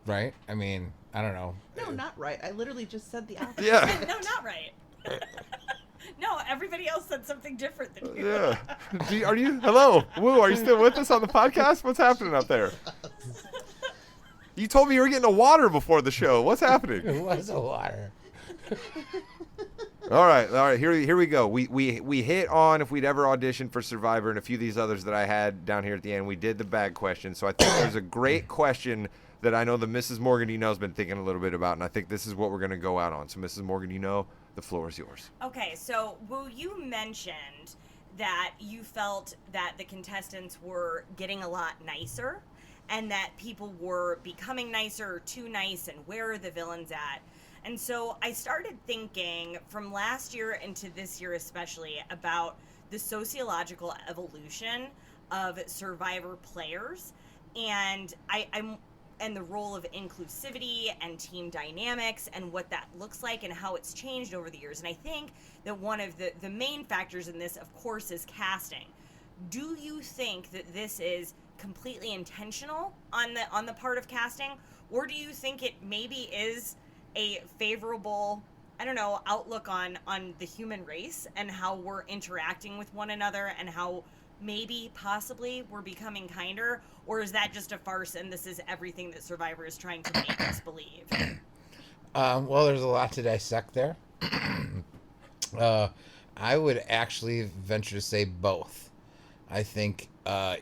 C: Right? I mean, I don't know.
B: No, not right. I literally just said the opposite.
A: Yeah.
D: No, not right. No, everybody else said something different than you.
A: Yeah. Are you? Hello, Woo. Are you still with us on the podcast? What's happening up there? You told me you were getting a water before the show. What's happening?
C: It was a water.
A: All right. Here we go. We hit on if we'd ever auditioned for Survivor and a few of these others that I had down here at the end. We did the bag question. So I think there's a great question that I know the Mrs. Morgan has been thinking a little bit about, and I think this is what we're going to go out on. So Mrs. Morgan, the floor is yours.
D: Okay, so Wu, you mentioned that you felt that the contestants were getting a lot nicer and that people were becoming nicer or too nice, and where are the villains at? And so I started thinking from last year into this year especially about the sociological evolution of Survivor players, and and the role of inclusivity and team dynamics and what that looks like and how it's changed over the years. And I think that one of the main factors in this, of course, is casting. Do you think that this is completely intentional on the part of casting, or do you think it maybe is a favorable, I don't know, outlook on the human race and how we're interacting with one another and how maybe possibly we're becoming kinder? Or is that just a farce and this is everything that Survivor is trying to make us believe?
C: Well, there's a lot to dissect there. I would actually venture to say both. I think,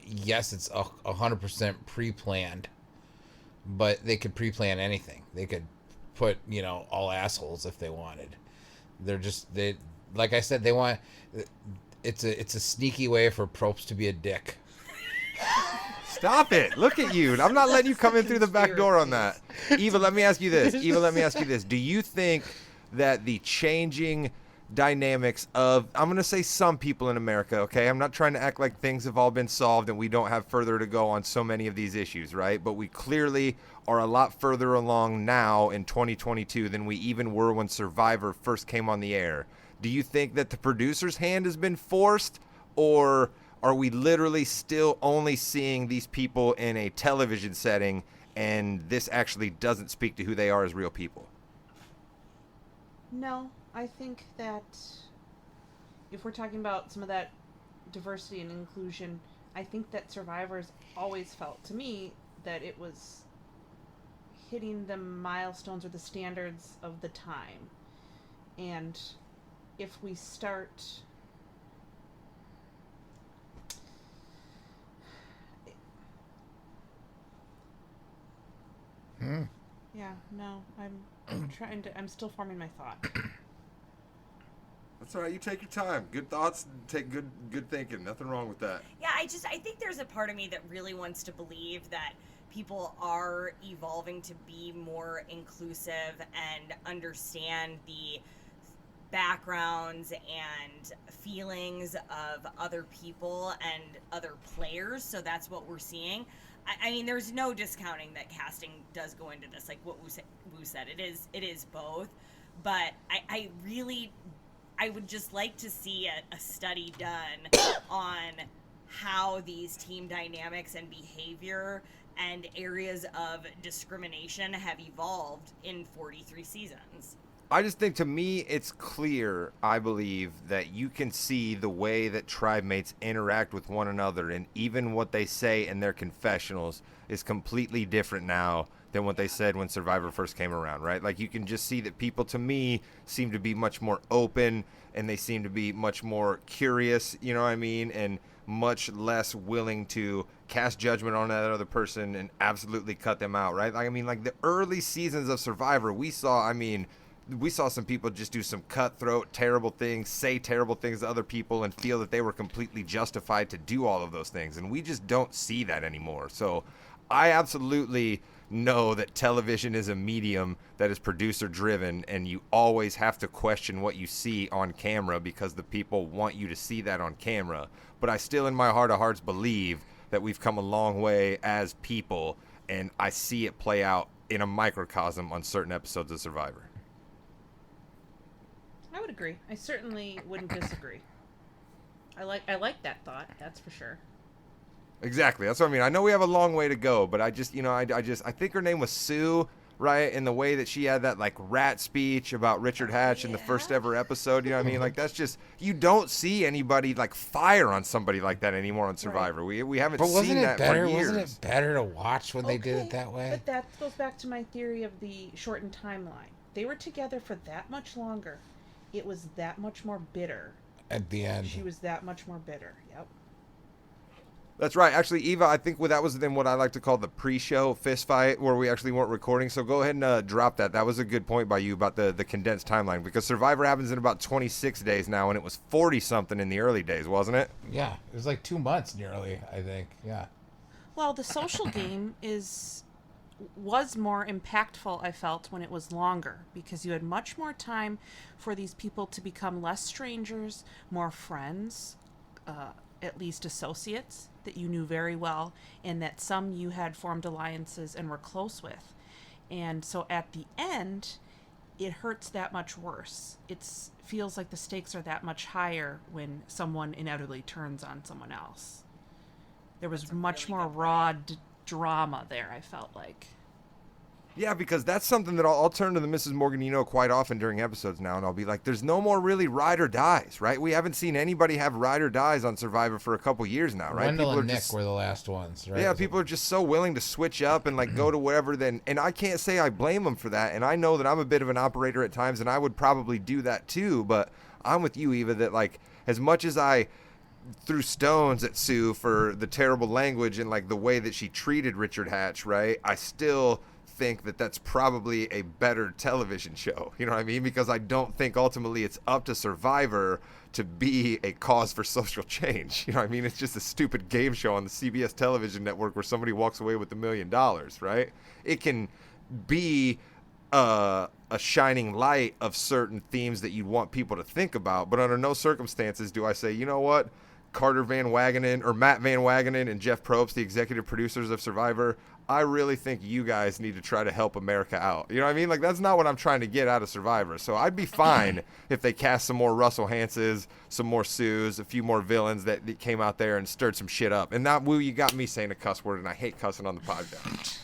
C: yes, it's 100% pre-planned, but they could pre-plan anything. They could put, all assholes if they wanted. They like I said, they want. It's a sneaky way for Probst to be a dick.
A: Stop it. Look at you. I'm not letting you come in through the back door on that. Eva, let me ask you this. Do you think that the changing dynamics of, I'm going to say some people in America, okay? I'm not trying to act like things have all been solved and we don't have further to go on so many of these issues, right? But we clearly are a lot further along now in 2022 than we even were when Survivor first came on the air. Do you think that the producer's hand has been forced, or are we literally still only seeing these people in a television setting and this actually doesn't speak to who they are as real people?
E: No, I think that if we're talking about some of that diversity and inclusion, I think that Survivor's always felt to me that it was hitting the milestones or the standards of the time. And if we start yeah, no, I'm still forming my thought.
A: That's all right. You take your time. Good thoughts, take good thinking. Nothing wrong with that.
D: Yeah, I think there's a part of me that really wants to believe that people are evolving to be more inclusive and understand the backgrounds and feelings of other people and other players. So that's what we're seeing. I mean, there's no discounting that casting does go into this. Like what Wu said, it is both. But I would just like to see a study done on how these team dynamics and behavior and areas of discrimination have evolved in 43 seasons.
A: I just think, to me, it's clear, I believe, that you can see the way that tribe mates interact with one another, and even what they say in their confessionals is completely different now than what they said when Survivor first came around, right? Like, you can just see that people, to me, seem to be much more open, and they seem to be much more curious, you know what I mean? And much less willing to cast judgment on that other person and absolutely cut them out, right? Like, I mean, like, the early seasons of Survivor, we saw some people just do some cutthroat, terrible things, say terrible things to other people, and feel that they were completely justified to do all of those things. And we just don't see that anymore. So I absolutely know that television is a medium that is producer driven, and you always have to question what you see on camera because the people want you to see that on camera. But I still, in my heart of hearts, believe that we've come a long way as people, and I see it play out in a microcosm on certain episodes of Survivor.
E: I would agree. I certainly wouldn't disagree. I like that thought. That's for sure.
A: Exactly. That's what I mean. I know we have a long way to go, but I just, I think her name was Sue, right? And the way that she had that like rat speech about Richard Hatch in the first ever episode, you know what I mean? Like, that's just, you don't see anybody like fire on somebody like that anymore on Survivor. Right. We haven't seen that for years.
C: Wasn't it better to watch when they did it that way?
E: But that goes back to my theory of the shortened timeline. They were together for that much longer. It was that much more bitter.
C: At the end.
E: She was that much more bitter. Yep.
A: That's right. Actually, Eva, I think that was then what I like to call the pre-show fist fight where we actually weren't recording. So go ahead and drop that. That was a good point by you about the condensed timeline, because Survivor happens in about 26 days now, and it was 40-something in the early days, wasn't it?
C: Yeah. It was like 2 months nearly, I think. Yeah.
E: Well, the social game was more impactful, I felt, when it was longer, because you had much more time for these people to become less strangers, more friends, at least associates that you knew very well, and that some you had formed alliances and were close with. And so at the end, it hurts that much worse. It feels like the stakes are that much higher when someone inevitably turns on someone else. There was much more raw drama there, I felt like.
A: Yeah, because that's something that I'll turn to the Mrs. Morgan quite often during episodes now, and I'll be like, there's no more really ride or dies, right? We haven't seen anybody have ride or dies on Survivor for a couple years now, right?
C: Wendell and Nick were the last ones, right?
A: Yeah, people are just so willing to switch up and like go to wherever then, and I can't say I blame them for that, and I know that I'm a bit of an operator at times, and I would probably do that too, but I'm with you, Eva, that like, as much as I threw stones at Sue for the terrible language and like the way that she treated Richard Hatch, right? I still think that that's probably a better television show. You know what I mean? Because I don't think ultimately it's up to Survivor to be a cause for social change. You know what I mean? It's just a stupid game show on the CBS television network where somebody walks away with $1 million, right? It can be a shining light of certain themes that you want people to think about, but under no circumstances do I say, you know what, Carter Van Wagenen or Matt Van Wagenen and Jeff Probst, the executive producers of Survivor, I really think you guys need to try to help America out. You know what I mean? Like, that's not what I'm trying to get out of Survivor. So I'd be fine if they cast some more Russell Hanses, some more Sues, a few more villains that came out there and stirred some shit up. And not, Woo, you got me saying a cuss word, and I hate cussing on the podcast.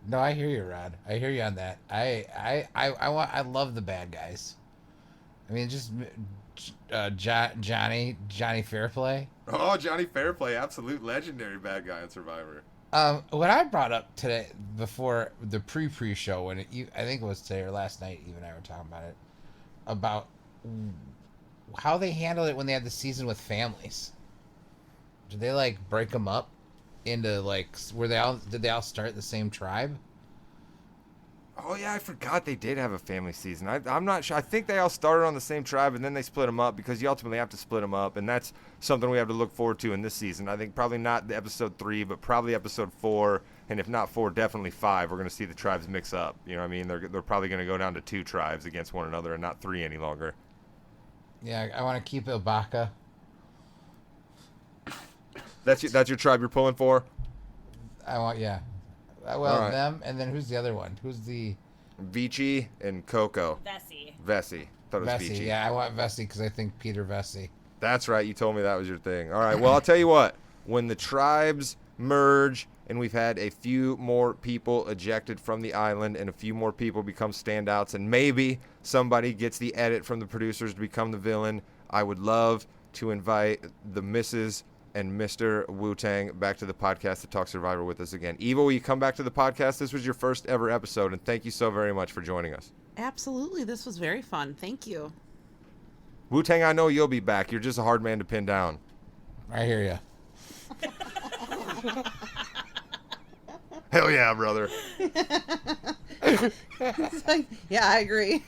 C: No, I hear you, Rod. I hear you on that. I love the bad guys. I mean, just Johnny Fairplay.
A: Oh, Johnny Fairplay, absolute legendary bad guy on Survivor.
C: What I brought up today before the pre-show, when I think it was today or last night, even I were talking about how they handled it when they had the season with families. Did they like break them up into like did they all start the same tribe?
A: Oh, yeah, I forgot they did have a family season. I'm not sure. I think they all started on the same tribe, and then they split them up because you ultimately have to split them up, and that's something we have to look forward to in this season. I think probably not the episode 3, but probably episode 4, and if not 4, definitely 5. We're going to see the tribes mix up. You know what I mean? They're probably going to go down to 2 tribes against one another and not 3 any longer.
C: Yeah, I want to keep Ibaka.
A: That's your tribe you're pulling for?
C: Yeah. Well,
A: right.
C: them, and then who's the other one? Who's the...
A: Vici and Coco. Vessi. Thought it was
C: Vessi.
A: Vici.
C: Yeah, I want Vessi because I think Peter Vessi.
A: That's right. You told me that was your thing. All right. Well, I'll tell you what. When the tribes merge and we've had a few more people ejected from the island and a few more people become standouts and maybe somebody gets the edit from the producers to become the villain, I would love to invite the Mrs. and Mr. Wu-Tang back to the podcast to talk Survivor with us again. Eva, will you come back to the podcast? This was your first ever episode, and thank you so very much for joining us.
B: Absolutely. This was very fun. Thank you.
A: Wu-Tang, I know you'll be back. You're just a hard man to pin down.
C: I hear you.
A: Hell yeah, brother.
F: Yeah, I agree.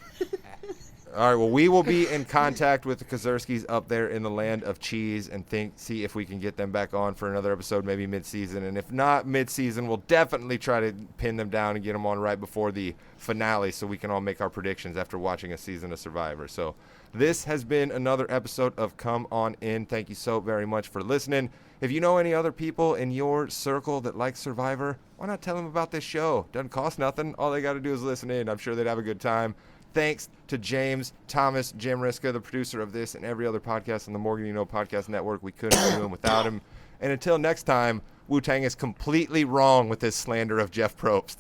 A: All right, well, we will be in contact with the Kazurskis up there in the land of cheese and see if we can get them back on for another episode, maybe mid-season. And if not mid-season, we'll definitely try to pin them down and get them on right before the finale so we can all make our predictions after watching a season of Survivor. So this has been another episode of Come On In. Thank you so very much for listening. If you know any other people in your circle that like Survivor, why not tell them about this show? Doesn't cost nothing. All they got to do is listen in. I'm sure they'd have a good time. Thanks to James Thomas Jamriska, the producer of this and every other podcast on the Morgan You Know Podcast Network. We couldn't do him without him. And until next time, Wu-Tang is completely wrong with his slander of Jeff Probst.